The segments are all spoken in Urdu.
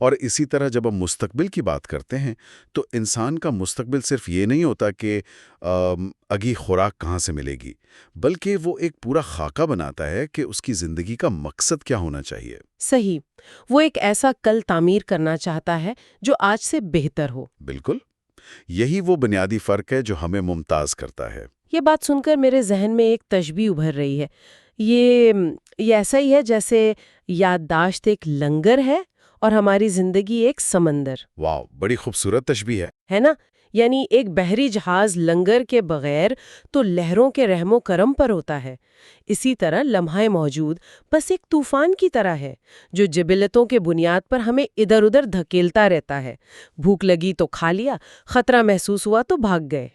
اور اسی طرح جب ہم مستقبل کی بات کرتے ہیں تو انسان کا مستقبل صرف یہ نہیں ہوتا کہ اگلی خوراک کہاں سے ملے گی، بلکہ وہ ایک پورا خاکہ بناتا ہے کہ اس کی زندگی کا مقصد کیا ہونا چاہیے۔ صحیح، وہ ایک ایسا کل تعمیر کرنا چاہتا ہے جو آج سے بہتر ہو۔ بالکل، یہی وہ بنیادی فرق ہے جو ہمیں ممتاز کرتا ہے۔ یہ بات سن کر میرے ذہن میں ایک تشبیہ ابھر رہی ہے۔ یہ ایسا ہی ہے جیسے یادداشت ایک لنگر ہے اور ہماری زندگی ایک سمندر واو، بڑی خوبصورت تشبیہ ہے نا؟ یعنی ایک بحری جہاز لنگر کے بغیر تو لہروں کے رحم و کرم پر ہوتا ہے۔ اسی طرح لمحہ موجود بس ایک طوفان کی طرح ہے جو جبلتوں کے بنیاد پر ہمیں ادھر ادھر دھکیلتا رہتا ہے۔ بھوک لگی تو کھا لیا، خطرہ محسوس ہوا تو بھاگ گئے۔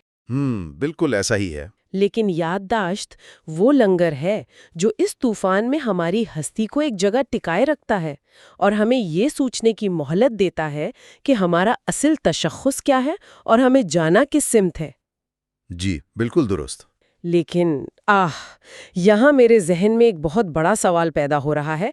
بالکل ایسا ہی ہے۔ لیکن یادداشت وہ لنگر ہے جو اس طوفان میں ہماری ہستی کو ایک جگہ ٹکائے رکھتا ہے اور ہمیں یہ سوچنے کی مہلت دیتا ہے کہ ہمارا اصل تشخص کیا ہے اور ہمیں جانا کس سمت ہے۔ جی بالکل درست۔ لیکن یہاں میرے ذہن میں ایک بہت بڑا سوال پیدا ہو رہا ہے۔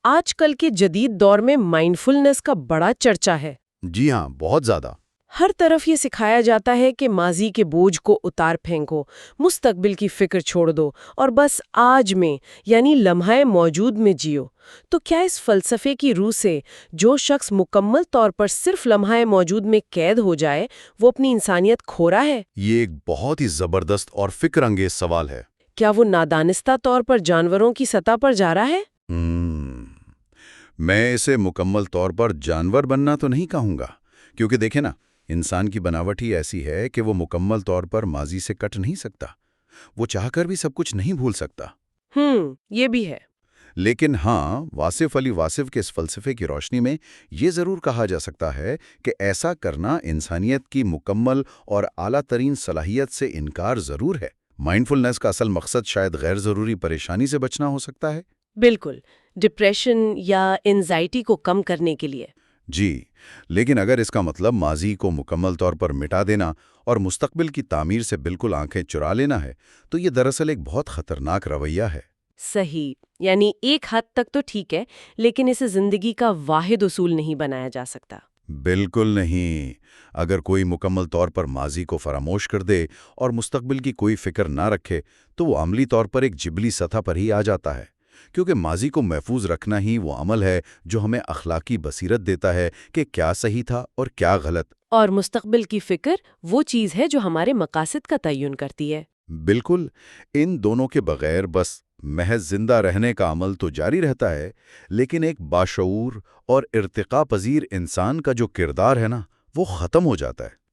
آج کل کے جدید دور میں مائنڈفلنس کا بڑا چرچا ہے۔ جی ہاں، بہت زیادہ۔ ہر طرف یہ سکھایا جاتا ہے کہ ماضی کے بوجھ کو اتار پھینکو، مستقبل کی فکر چھوڑ دو اور بس آج میں یعنی لمحہ موجود میں جیو۔ تو کیا اس فلسفے کی روح سے جو شخص مکمل طور پر صرف لمحہ موجود میں قید ہو جائے وہ اپنی انسانیت کھو رہا ہے؟ یہ ایک بہت ہی زبردست اور فکر انگیز سوال ہے۔ کیا وہ نادانستہ طور پر جانوروں کی سطح پر جا رہا ہے؟ میں اسے مکمل طور پر جانور بننا تو نہیں کہوں گا، کیونکہ دیکھیں نا، انسان کی بناوٹ ہی ایسی ہے کہ وہ مکمل طور پر ماضی سے کٹ نہیں سکتا، وہ چاہ کر بھی سب کچھ نہیں بھول سکتا۔ یہ بھی ہے۔ لیکن ہاں، واصف علی واصف کے اس فلسفے کی روشنی میں یہ ضرور کہا جا سکتا ہے کہ ایسا کرنا انسانیت کی مکمل اور اعلیٰ ترین صلاحیت سے انکار ضرور ہے۔ مائنڈفلنس کا اصل مقصد شاید غیر ضروری پریشانی سے بچنا ہو سکتا ہے۔ بالکل، ڈپریشن یا انزائٹی کو کم کرنے کے لیے۔ جی، لیکن اگر اس کا مطلب ماضی کو مکمل طور پر مٹا دینا اور مستقبل کی تعمیر سے بالکل آنکھیں چرا لینا ہے تو یہ دراصل ایک بہت خطرناک رویہ ہے۔ صحیح، یعنی ایک حد تک تو ٹھیک ہے، لیکن اسے زندگی کا واحد اصول نہیں بنایا جا سکتا۔ بالکل نہیں۔ اگر کوئی مکمل طور پر ماضی کو فراموش کر دے اور مستقبل کی کوئی فکر نہ رکھے تو وہ عملی طور پر ایک جبلی سطح پر ہی آ جاتا ہے، کیونکہ ماضی کو محفوظ رکھنا ہی وہ عمل ہے جو ہمیں اخلاقی بصیرت دیتا ہے کہ کیا صحیح تھا اور کیا غلط۔ اور مستقبل کی فکر وہ چیز ہے جو ہمارے مقاصد کا تعین کرتی ہے۔ بالکل، ان دونوں کے بغیر بس محض زندہ رہنے کا عمل تو جاری رہتا ہے، لیکن ایک باشعور اور ارتقاء پذیر انسان کا جو کردار ہے نا، وہ ختم ہو جاتا ہے۔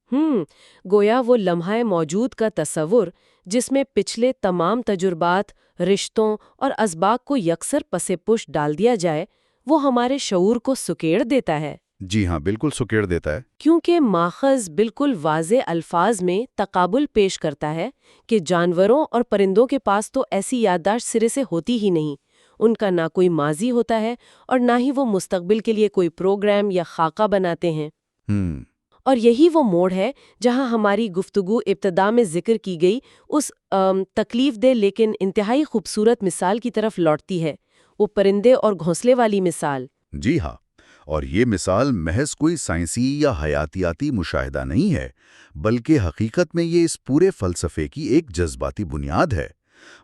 گویا وہ لمحہ موجود کا تصور جس میں پچھلے تمام تجربات، رشتوں اور اسباق کو یکسر پس پش ڈال دیا جائے، وہ ہمارے شعور کو سکیڑ دیتا ہے۔ جی ہاں، بالکل سکیڑ دیتا ہے۔ کیونکہ ماخذ بالکل واضح الفاظ میں تقابل پیش کرتا ہے کہ جانوروں اور پرندوں کے پاس تو ایسی یادداشت سرے سے ہوتی ہی نہیں، ان کا نہ کوئی ماضی ہوتا ہے اور نہ ہی وہ مستقبل کے لیے کوئی پروگرام یا خاکہ بناتے ہیں۔ اور یہی وہ موڑ ہے جہاں ہماری گفتگو ابتدا میں ذکر کی گئی اس تکلیف دہ لیکن انتہائی خوبصورت مثال کی طرف لوٹتی ہے، وہ پرندے اور گھونسلے والی مثال۔ جی ہاں، اور یہ مثال محض کوئی سائنسی یا حیاتیاتی مشاہدہ نہیں ہے، بلکہ حقیقت میں یہ اس پورے فلسفے کی ایک جذباتی بنیاد ہے۔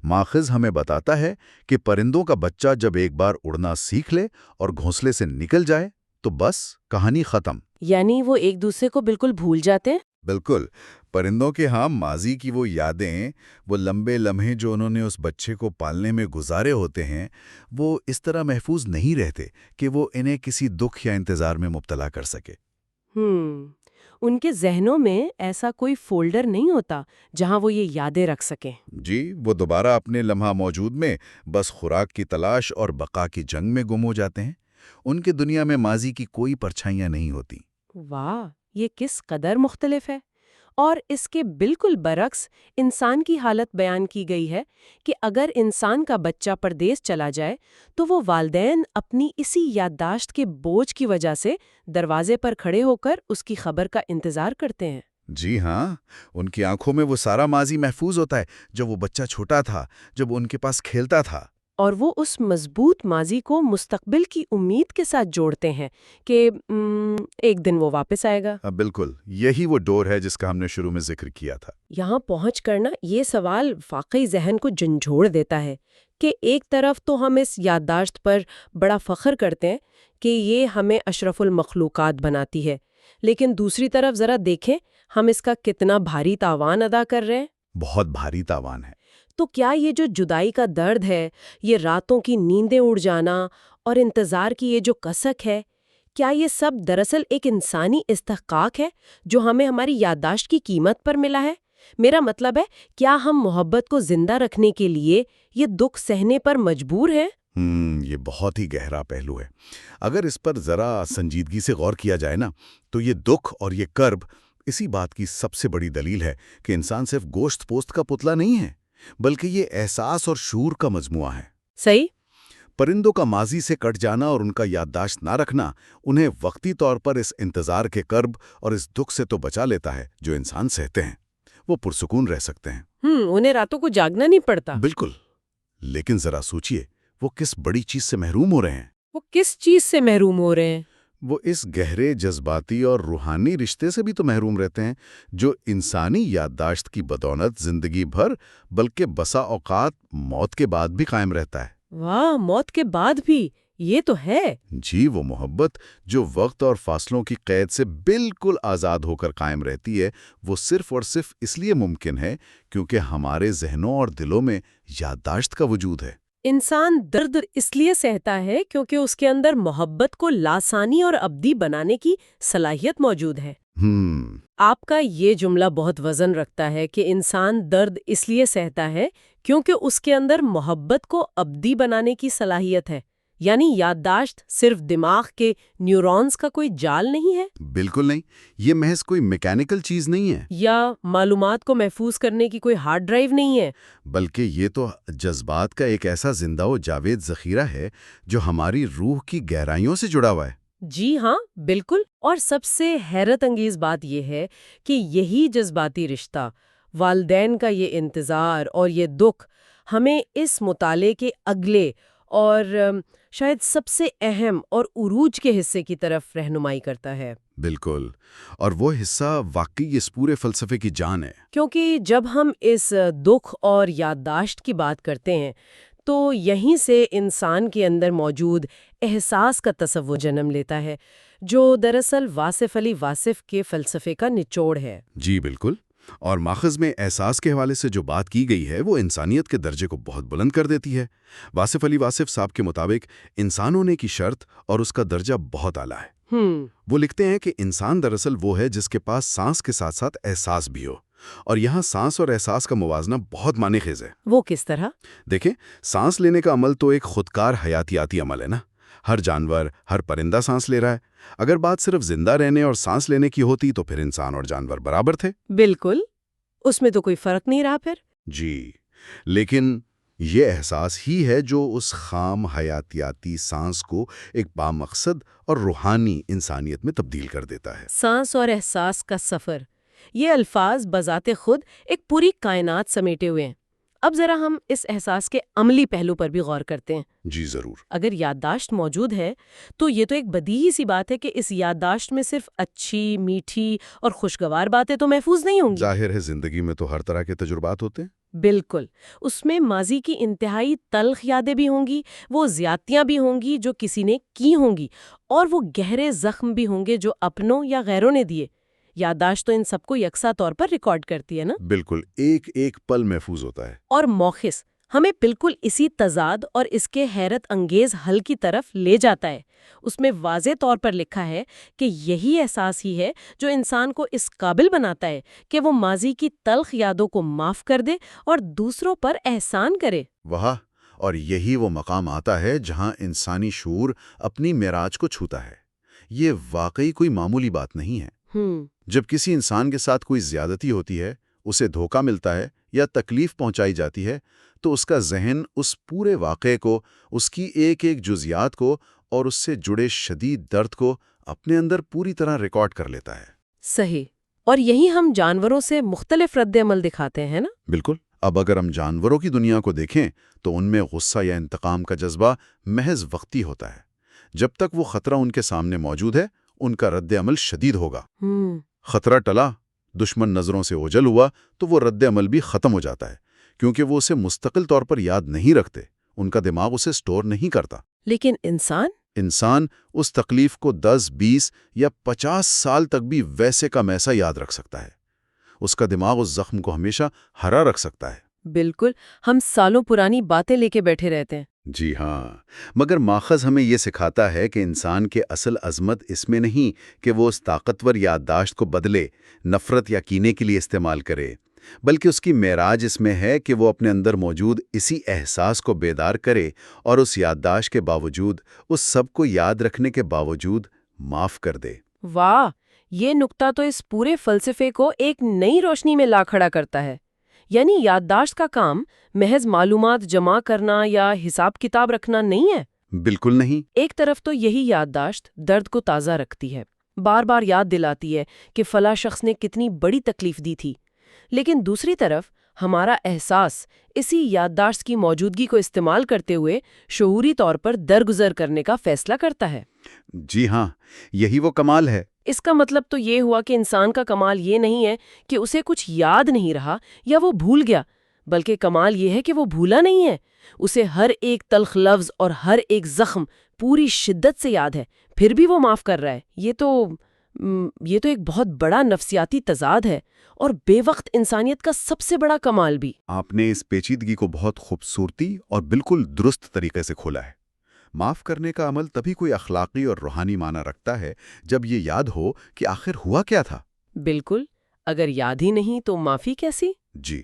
ماخذ ہمیں بتاتا ہے کہ پرندوں کا بچہ جب ایک بار اڑنا سیکھ لے اور گھونسلے سے نکل جائے تو بس کہانی ختم۔ یعنی وہ ایک دوسرے کو بالکل بھول جاتے ہیں؟ بالکل، پرندوں کے ہاں ماضی کی وہ یادیں، وہ لمبے لمحے جو انہوں نے اس بچے کو پالنے میں گزارے ہوتے ہیں، وہ اس طرح محفوظ نہیں رہتے کہ وہ انہیں کسی دکھ یا انتظار میں مبتلا کر سکے۔ ان کے ذہنوں میں ایسا کوئی فولڈر نہیں ہوتا جہاں وہ یہ یادیں رکھ سکیں۔ جی، وہ دوبارہ اپنے لمحہ موجود میں بس خوراک کی تلاش اور بقا کی جنگ میں گم ہو جاتے ہیں۔ ان کی دنیا میں ماضی کی کوئی پرچھائیاں نہیں ہوتی۔ واہ، یہ کس قدر مختلف ہے۔ اور اس کے بالکل برعکس انسان کی حالت بیان کی گئی ہے کہ اگر انسان کا بچہ پردیس چلا جائے تو وہ والدین اپنی اسی یادداشت کے بوجھ کی وجہ سے دروازے پر کھڑے ہو کر اس کی خبر کا انتظار کرتے ہیں۔ جی ہاں، ان کی آنکھوں میں وہ سارا ماضی محفوظ ہوتا ہے جب وہ بچہ چھوٹا تھا، جب ان کے پاس کھیلتا تھا۔ اور وہ اس مضبوط ماضی کو مستقبل کی امید کے ساتھ جوڑتے ہیں کہ ایک دن وہ واپس آئے گا۔ بالکل، یہی وہ ڈور ہے جس کا ہم نے شروع میں ذکر کیا تھا۔ یہاں پہنچ کرنا یہ سوال واقعی ذہن کو جھنجھوڑ دیتا ہے کہ ایک طرف تو ہم اس یادداشت پر بڑا فخر کرتے ہیں کہ یہ ہمیں اشرف المخلوقات بناتی ہے، لیکن دوسری طرف ذرا دیکھیں ہم اس کا کتنا بھاری تاوان ادا کر رہے ہیں۔ بہت بھاری تاوان ہے۔ تو کیا یہ جو جدائی کا درد ہے، یہ راتوں کی نیندیں اڑ جانا اور انتظار کی یہ جو کسک ہے، کیا یہ سب دراصل ایک انسانی استحقاق ہے جو ہمیں ہماری یادداشت کی قیمت پر ملا ہے؟ میرا مطلب ہے، کیا ہم محبت کو زندہ رکھنے کے لیے یہ دکھ سہنے پر مجبور ہیں؟ یہ بہت ہی گہرا پہلو ہے۔ اگر اس پر ذرا سنجیدگی سے غور کیا جائے نا، تو یہ دکھ اور یہ کرب اسی بات کی سب سے بڑی دلیل ہے کہ انسان صرف گوشت پوست کا پتلا نہیں ہے، بلکہ یہ احساس اور شعور کا مجموعہ ہے۔ صحیح۔ پرندوں کا ماضی سے کٹ جانا اور ان کا یادداشت نہ رکھنا انہیں وقتی طور پر اس انتظار کے کرب اور اس دکھ سے تو بچا لیتا ہے جو انسان سہتے ہیں۔ وہ پرسکون رہ سکتے ہیں۔ انہیں راتوں کو جاگنا نہیں پڑتا۔ بالکل، لیکن ذرا سوچئے وہ کس بڑی چیز سے محروم ہو رہے ہیں۔ وہ کس چیز سے محروم ہو رہے ہیں؟ وہ اس گہرے جذباتی اور روحانی رشتے سے بھی تو محروم رہتے ہیں جو انسانی یادداشت کی بدولت زندگی بھر بلکہ بسا اوقات موت کے بعد بھی قائم رہتا ہے۔ واہ، موت کے بعد بھی یہ تو ہے۔ جی، وہ محبت جو وقت اور فاصلوں کی قید سے بالکل آزاد ہو کر قائم رہتی ہے، وہ صرف اور صرف اس لیے ممکن ہے کیونکہ ہمارے ذہنوں اور دلوں میں یادداشت کا وجود ہے۔ انسان درد اس لیے سہتا ہے کیونکہ اس کے اندر محبت کو لاسانی اور ابدی بنانے کی صلاحیت موجود ہے۔ آپ کا یہ جملہ بہت وزن رکھتا ہے کہ انسان درد اس لیے سہتا ہے کیونکہ اس کے اندر محبت کو ابدی بنانے کی صلاحیت ہے، یعنی یادداشت صرف دماغ کے نیورونز کا کوئی جال نہیں ہے۔ بالکل نہیں، یہ محض کوئی میکینیکل چیز نہیں ہے، یا معلومات کو محفوظ کرنے کی کوئی ہارڈ ڈرائیو نہیں ہے، بلکہ یہ تو جذبات کا ایک ایسا زندہ و جاوید ذخیرہ ہے جو ہماری روح کی گہرائیوں سے جڑا ہوا ہے۔ جی ہاں، بالکل۔ اور سب سے حیرت انگیز بات یہ ہے کہ یہی جذباتی رشتہ، والدین کا یہ انتظار اور یہ دکھ ہمیں اس مطالعے کے اگلے اور شاید سب سے اہم اور عروج کے حصے کی طرف رہنمائی کرتا ہے۔ بالکل، اور وہ حصہ واقعی اس پورے فلسفے کی جان ہے۔ کیونکہ جب ہم اس دکھ اور یادداشت کی بات کرتے ہیں تو یہیں سے انسان کے اندر موجود احساس کا تصور جنم لیتا ہے، جو دراصل واصف علی واصف کے فلسفے کا نچوڑ ہے۔ جی بالکل، اور ماخذ میں احساس کے حوالے سے جو بات کی گئی ہے وہ انسانیت کے درجے کو بہت بلند کر دیتی ہے۔ واصف علی واصف صاحب کے مطابق انسان ہونے کی شرط اور اس کا درجہ بہت اعلیٰ ہے۔ وہ لکھتے ہیں کہ انسان دراصل وہ ہے جس کے پاس سانس کے ساتھ ساتھ احساس بھی ہو، اور یہاں سانس اور احساس کا موازنہ بہت معنی خیز ہے۔ وہ کس طرح؟ دیکھیں، سانس لینے کا عمل تو ایک خودکار حیاتیاتی عمل ہے نا۔ ہر جانور، ہر پرندہ سانس لے رہا ہے۔ اگر بات صرف زندہ رہنے اور سانس لینے کی ہوتی تو پھر انسان اور جانور برابر تھے۔ بالکل، اس میں تو کوئی فرق نہیں رہا پھر۔ جی، لیکن یہ احساس ہی ہے جو اس خام حیاتیاتی سانس کو ایک بامقصد اور روحانی انسانیت میں تبدیل کر دیتا ہے۔ سانس اور احساس کا سفر، یہ الفاظ بذات خود ایک پوری کائنات سمیٹے ہوئے ہیں۔ اب ذرا ہم اس احساس کے عملی پہلو پر بھی غور کرتے ہیں۔ جی ضرور۔ اگر یادداشت موجود ہے تو یہ تو ایک بدیہی سی بات ہے کہ اس یادداشت میں صرف اچھی، میٹھی اور خوشگوار باتیں تو محفوظ نہیں ہوں گی۔ ظاہر ہے، زندگی میں تو ہر طرح کے تجربات ہوتے ہیں۔ بالکل، اس میں ماضی کی انتہائی تلخ یادیں بھی ہوں گی، وہ زیادتیاں بھی ہوں گی جو کسی نے کی ہوں گی، اور وہ گہرے زخم بھی ہوں گے جو اپنوں یا غیروں نے دیے۔ یادداشت تو ان سب کو یکساں طور پر ریکارڈ کرتی ہے نا؟ بالکل، ایک ایک پل محفوظ ہوتا ہے۔ اور موخص ہمیں بالکل اسی تضاد اور اس کے حیرت انگیز حل کی طرف لے جاتا ہے۔ اس میں واضح طور پر لکھا ہے کہ یہی احساس ہی ہے جو انسان کو اس قابل بناتا ہے کہ وہ ماضی کی تلخ یادوں کو معاف کر دے اور دوسروں پر احسان کرے۔ واہ، اور یہی وہ مقام آتا ہے جہاں انسانی شعور اپنی معراج کو چھوتا ہے۔ یہ واقعی کوئی معمولی بات نہیں ہے۔ جب کسی انسان کے ساتھ کوئی زیادتی ہوتی ہے، اسے دھوکہ ملتا ہے یا تکلیف پہنچائی جاتی ہے، تو اس کا ذہن اس پورے واقعے کو، اس کی ایک ایک جزیات کو اور اس سے جڑے شدید درد کو اپنے اندر پوری طرح ریکارڈ کر لیتا ہے۔ صحیح، اور یہی ہم جانوروں سے مختلف رد عمل دکھاتے ہیں نا؟ بالکل، اب اگر ہم جانوروں کی دنیا کو دیکھیں تو ان میں غصہ یا انتقام کا جذبہ محض وقتی ہوتا ہے۔ جب تک وہ خطرہ ان کے سامنے موجود ہے، ان کا رد عمل شدید ہوگا۔ خطرہ ٹلا، دشمن نظروں سے اوجھل ہوا تو وہ رد عمل بھی ختم ہو جاتا ہے، کیونکہ وہ اسے مستقل طور پر یاد نہیں رکھتے، ان کا دماغ اسے سٹور نہیں کرتا۔ لیکن انسان اس تکلیف کو 10، 20 یا 50 سال تک بھی ویسے کا ویسا یاد رکھ سکتا ہے۔ اس کا دماغ اس زخم کو ہمیشہ ہرا رکھ سکتا ہے۔ بالکل، ہم سالوں پرانی باتیں لے کے بیٹھے رہتے ہیں۔ جی ہاں، مگر ماخذ ہمیں یہ سکھاتا ہے کہ انسان کے اصل عظمت اس میں نہیں کہ وہ اس طاقتور یادداشت کو بدلے، نفرت یا کینے کے لیے استعمال کرے، بلکہ اس کی معراج اس میں ہے کہ وہ اپنے اندر موجود اسی احساس کو بیدار کرے اور اس یادداشت کے باوجود، اس سب کو یاد رکھنے کے باوجود معاف کر دے۔ واہ، یہ نقطہ تو اس پورے فلسفے کو ایک نئی روشنی میں لا کھڑا کرتا ہے۔ یعنی یادداشت کا کام محض معلومات جمع کرنا یا حساب کتاب رکھنا نہیں ہے۔ بالکل نہیں۔ ایک طرف تو یہی یادداشت درد کو تازہ رکھتی ہے، بار بار یاد دلاتی ہے کہ فلاں شخص نے کتنی بڑی تکلیف دی تھی، لیکن دوسری طرف ہمارا احساس اسی یادداشت کی موجودگی کو استعمال کرتے ہوئے شعوری طور پر درگزر کرنے کا فیصلہ کرتا ہے۔ جی ہاں، یہی وہ کمال ہے۔ اس کا مطلب تو یہ ہوا کہ انسان کا کمال یہ نہیں ہے کہ اسے کچھ یاد نہیں رہا یا وہ بھول گیا، بلکہ کمال یہ ہے کہ وہ بھولا نہیں ہے۔ اسے ہر ایک تلخ لفظ اور ہر ایک زخم پوری شدت سے یاد ہے، پھر بھی وہ معاف کر رہا ہے۔ یہ تو ایک بہت بڑا نفسیاتی تضاد ہے، اور بے وقت انسانیت کا سب سے بڑا کمال بھی۔ آپ نے اس پیچیدگی کو بہت خوبصورتی اور بالکل درست طریقے سے کھولا ہے۔ معاف کرنے کا عمل تبھی کوئی اخلاقی اور روحانی معنی رکھتا ہے جب یہ یاد ہو کہ آخر ہوا کیا تھا۔ بالکل، اگر یاد ہی نہیں تو معافی کیسی؟ جی،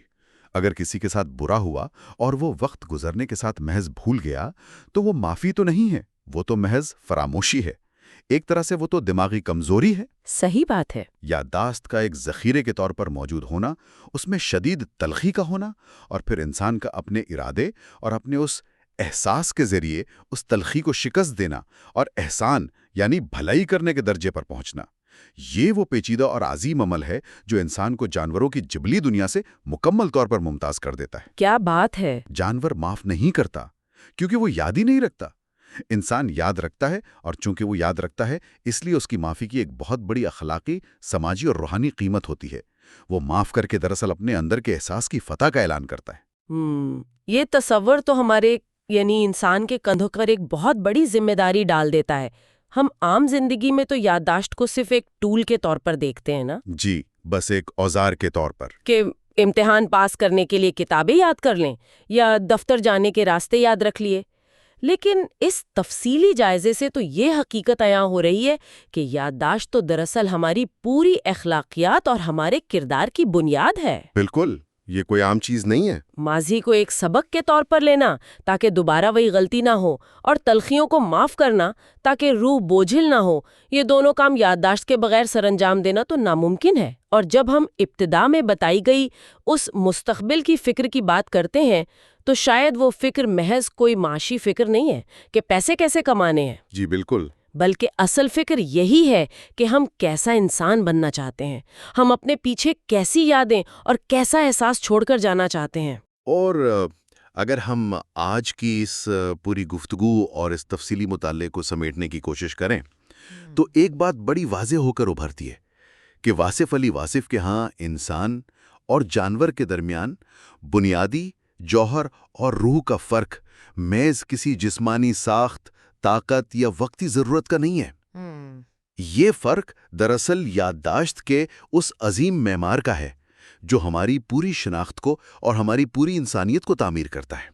اگر کسی کے ساتھ برا ہوا اور وہ وقت گزرنے کے ساتھ محض بھول گیا تو وہ معافی تو نہیں ہے، وہ تو محض فراموشی ہے۔ ایک طرح سے وہ تو دماغی کمزوری ہے۔ صحیح بات ہے۔ یادداشت کا ایک ذخیرے کے طور پر موجود ہونا، اس میں شدید تلخی کا ہونا، اور پھر انسان کا اپنے ارادے اور اپنے اس احساس کے ذریعے اس تلخی کو شکست دینا اور احسان یعنی بھلائی کرنے کے درجے پر پہنچنا، یہ وہ پیچیدہ اور عظیم عمل ہے جو انسان کو جانوروں کی جبلی دنیا سے مکمل طور پر ممتاز کر دیتا ہے۔ کیا بات ہے! جانور معاف نہیں کرتا کیونکہ وہ یاد ہی نہیں رکھتا، انسان یاد رکھتا ہے، اور چونکہ وہ یاد رکھتا ہے اس لیے اس کی معافی کی ایک بہت بڑی اخلاقی، سماجی اور روحانی قیمت ہوتی ہے۔ وہ معاف کر کے دراصل اپنے اندر کے احساس کی فتح کا اعلان کرتا ہے۔ یہ تصور تو ہمارے یعنی انسان کے کندھوں پر ایک بہت بڑی ذمہ داری ڈال دیتا ہے۔ ہم عام زندگی میں تو یادداشت کو صرف ایک ٹول کے طور پر دیکھتے ہیں نا؟ جی، بس ایک اوزار کے طور پر، کہ امتحان پاس کرنے کے لیے کتابیں یاد کر لیں یا دفتر جانے کے راستے یاد رکھ لیے۔ لیکن اس تفصیلی جائزے سے تو یہ حقیقت عیاں ہو رہی ہے کہ یادداشت تو دراصل ہماری پوری اخلاقیات اور ہمارے کردار کی بنیاد ہے۔ بالکل، یہ کوئی عام چیز نہیں ہے۔ ماضی کو ایک سبق کے طور پر لینا تاکہ دوبارہ وہی غلطی نہ ہو، اور تلخیوں کو معاف کرنا تاکہ روح بوجھل نہ ہو، یہ دونوں کام یادداشت کے بغیر سر انجام دینا تو ناممکن ہے۔ اور جب ہم ابتدا میں بتائی گئی اس مستقبل کی فکر کی بات کرتے ہیں تو شاید وہ فکر محض کوئی معاشی فکر نہیں ہے کہ پیسے کیسے کمانے ہیں۔ جی بالکل، بلکہ اصل فکر یہی ہے کہ ہم کیسا انسان بننا چاہتے ہیں، ہم اپنے پیچھے کیسی یادیں اور کیسا احساس چھوڑ کر جانا چاہتے ہیں۔ اور اگر ہم آج کی اس پوری گفتگو اور اس تفصیلی مطالعے کو سمیٹنے کی کوشش کریں تو ایک بات بڑی واضح ہو کر ابھرتی ہے کہ واصف علی واصف کے ہاں انسان اور جانور کے درمیان بنیادی جوہر اور روح کا فرق محض کسی جسمانی ساخت، طاقت یا وقتی ضرورت کا نہیں ہے۔ یہ فرق دراصل یادداشت کے اس عظیم معمار کا ہے جو ہماری پوری شناخت کو اور ہماری پوری انسانیت کو تعمیر کرتا ہے۔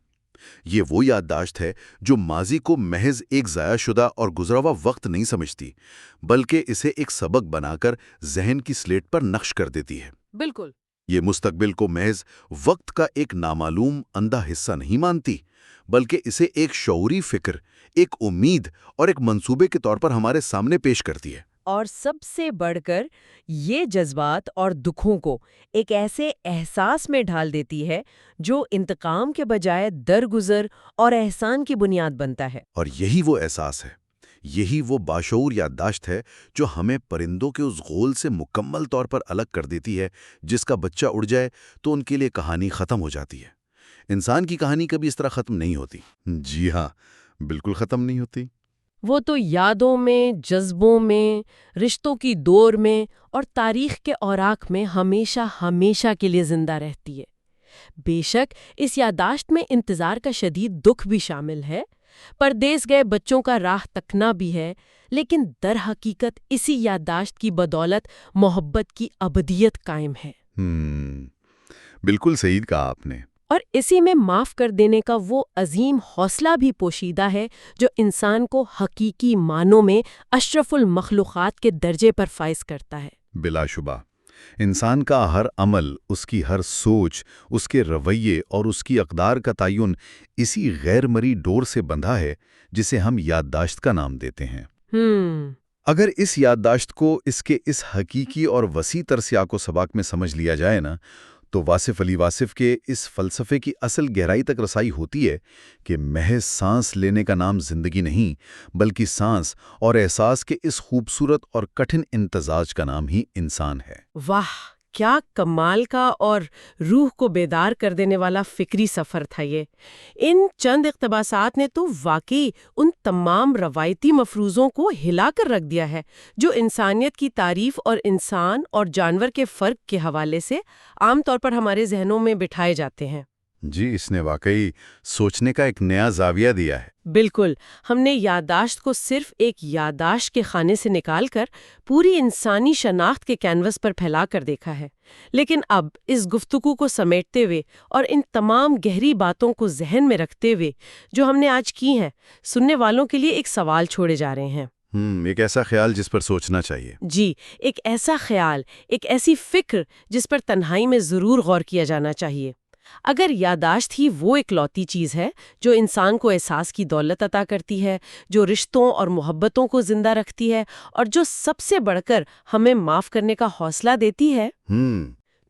یہ وہ یادداشت ہے جو ماضی کو محض ایک ضائع شدہ اور گزرا ہوا وقت نہیں سمجھتی، بلکہ اسے ایک سبق بنا کر ذہن کی سلیٹ پر نقش کر دیتی ہے۔ بالکل۔ یہ مستقبل کو محض وقت کا ایک نامعلوم اندھا حصہ نہیں مانتی، بلکہ اسے ایک شعوری فکر، ایک امید اور ایک منصوبے کے طور پر ہمارے سامنے پیش کرتی ہے۔ اور سب سے بڑھ کر یہ جذبات اور دکھوں کو ایک ایسے احساس میں ڈھال دیتی ہے جو انتقام کے بجائے درگزر اور احسان کی بنیاد بنتا ہے۔ اور یہی وہ احساس ہے، یہی وہ باشعور یادداشت ہے جو ہمیں پرندوں کے اس غول سے مکمل طور پر الگ کر دیتی ہے جس کا بچہ اڑ جائے تو ان کے لیے کہانی ختم ہو جاتی ہے۔ انسان کی کہانی کبھی اس طرح ختم نہیں ہوتی۔ جی ہاں، بالکل ختم نہیں ہوتی۔ وہ تو یادوں میں، جذبوں میں، رشتوں کی دور میں اور تاریخ کے اوراق میں ہمیشہ ہمیشہ کے لیے زندہ رہتی ہے۔ بے شک اس یادداشت میں انتظار کا شدید دکھ بھی شامل ہے، پردیس گئے بچوں کا راہ تکنا بھی ہے، لیکن در حقیقت اسی یادداشت کی بدولت محبت کی ابدیت قائم ہے۔ بالکل صحیح کہا آپ نے۔ اور اسی میں معاف کر دینے کا وہ عظیم حوصلہ بھی پوشیدہ ہے جو انسان کو حقیقی معنوں میں اشرف المخلوقات کے درجے پر فائز کرتا ہے۔ بلا شبہ انسان کا ہر عمل، اس کی ہر سوچ، اس کے رویے اور اس کی اقدار کا تعین اسی غیر مرئی ڈور سے بندھا ہے جسے ہم یادداشت کا نام دیتے ہیں۔ اگر اس یادداشت کو اس کے اس حقیقی اور وسیع تر سیاق و سباق میں سمجھ لیا جائے نا، تو واصف علی واصف کے اس فلسفے کی اصل گہرائی تک رسائی ہوتی ہے کہ محض سانس لینے کا نام زندگی نہیں، بلکہ سانس اور احساس کے اس خوبصورت اور کٹھن امتزاج کا نام ہی انسان ہے۔ واہ، کیا کمال کا اور روح کو بیدار کر دینے والا فکری سفر تھا یہ۔ ان چند اقتباسات نے تو واقعی ان تمام روایتی مفروضوں کو ہلا کر رکھ دیا ہے جو انسانیت کی تعریف اور انسان اور جانور کے فرق کے حوالے سے عام طور پر ہمارے ذہنوں میں بٹھائے جاتے ہیں۔ جی، اس نے واقعی سوچنے کا ایک نیا زاویہ دیا ہے۔ بالکل، ہم نے یادداشت کو صرف ایک یادداشت کے خانے سے نکال کر پوری انسانی شناخت کے کینوس پر پھیلا کر دیکھا ہے، لیکن اب اس گفتگو کو سمیٹتے ہوئے اور ان تمام گہری باتوں کو ذہن میں رکھتے ہوئے جو ہم نے آج کی ہیں، سننے والوں کے لیے ایک سوال چھوڑے جا رہے ہیں۔ ایک ایسا خیال جس پر سوچنا چاہیے۔ جی، ایک ایسا خیال، ایک ایسی فکر جس پر تنہائی میں ضرور غور کیا جانا چاہیے۔ اگر یادداشت ہی وہ اکلوتی چیز ہے جو انسان کو احساس کی دولت عطا کرتی ہے، جو رشتوں اور محبتوں کو زندہ رکھتی ہے اور جو سب سے بڑھ کر ہمیں معاف کرنے کا حوصلہ دیتی ہے،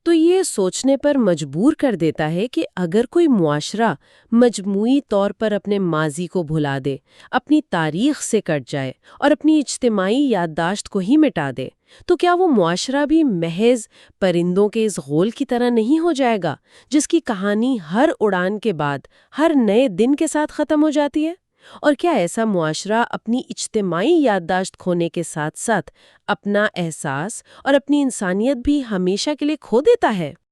تو یہ سوچنے پر مجبور کر دیتا ہے کہ اگر کوئی معاشرہ مجموعی طور پر اپنے ماضی کو بھلا دے، اپنی تاریخ سے کٹ جائے اور اپنی اجتماعی یادداشت کو ہی مٹا دے، تو کیا وہ معاشرہ بھی محض پرندوں کے اس غول کی طرح نہیں ہو جائے گا جس کی کہانی ہر اڑان کے بعد ہر نئے دن کے ساتھ ختم ہو جاتی ہے؟ اور کیا ایسا معاشرہ اپنی اجتماعی یادداشت کھونے کے ساتھ ساتھ اپنا احساس اور اپنی انسانیت بھی ہمیشہ کے لیے کھو دیتا ہے؟